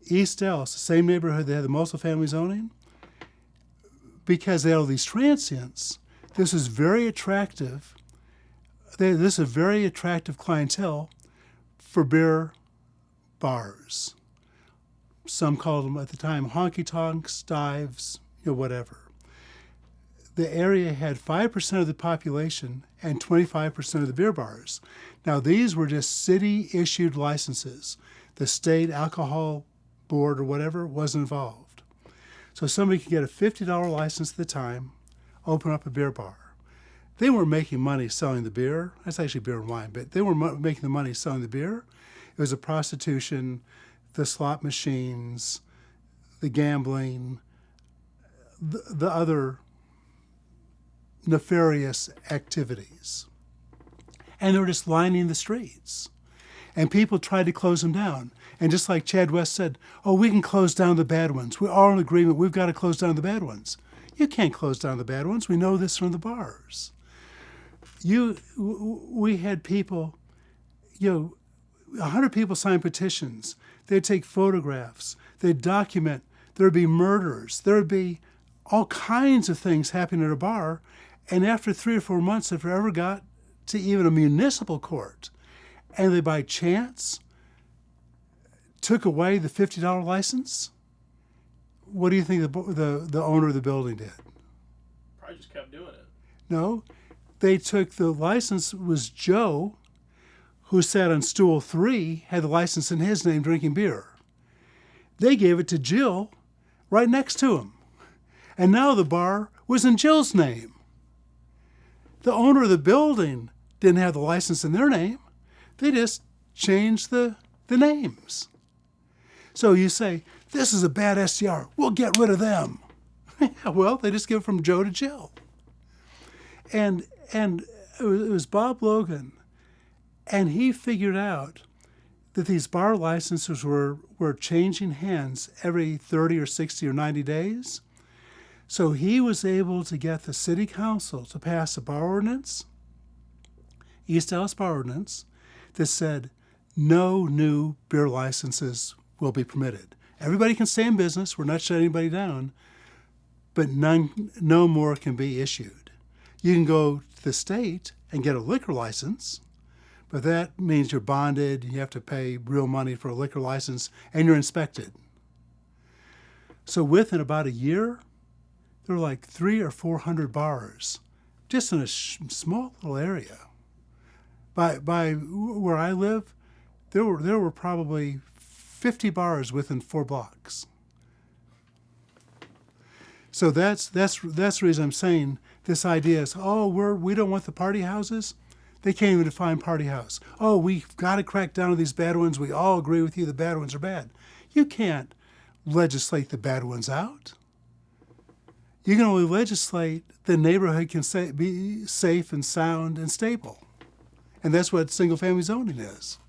East Dallas, the same neighborhood that had the multifamily zoning, because they had all these transients, this is very attractive. This is a very attractive clientele for beer bars. Some called them at the time honky-tonks, dives, whatever. The area had 5% of the population and 25% of the beer bars. Now, these were just city-issued licenses. The state alcohol board or whatever wasn't involved. So somebody could get a $50 license at the time, open up a beer bar. They weren't making money selling the beer. That's actually beer and wine, but they were making the money selling the beer. It was the prostitution, the slot machines, the gambling, the other nefarious activities. And they were just lining the streets. And people tried to close them down. And just like Chad West said, we can close down the bad ones. We're all in agreement, we've got to close down the bad ones. You can't close down the bad ones. We know this from the bars. We had people, 100 people sign petitions. They'd take photographs. They'd document. There'd be murders. There'd be all kinds of things happening at a bar. And after 3 or 4 months, if it ever got to even a municipal court, and they by chance took away the $50 license, what do you think the owner of the building did? Probably just kept doing it. No, they took the license. Was Joe, who sat on stool 3, had the license in his name drinking beer. They gave it to Jill right next to him. And now the bar was in Jill's name. The owner of the building didn't have the license in their name. They just changed the names. So you say, this is a bad STR. We'll get rid of them. Well, they just give it from Joe to Jill. And it was Bob Logan, and he figured out that these bar licenses were changing hands every 30 or 60 or 90 days. So he was able to get the city council to pass a bar ordinance, East Dallas bar ordinance, that said no new beer licenses will be permitted. Everybody can stay in business. We're not shutting anybody down, but no more can be issued. You can go to the state and get a liquor license, but that means you're bonded, you have to pay real money for a liquor license, and you're inspected. So within about a year, there were like 300 or 400 bars, just in a small little area. By where I live, there were probably 50 bars within 4 blocks. So that's the reason I'm saying this idea is, we don't want the party houses. They can't even define party house. We've got to crack down on these bad ones. We all agree with you the bad ones are bad. You can't legislate the bad ones out. You can only legislate the neighborhood can be safe and sound and stable. And that's what single-family zoning is.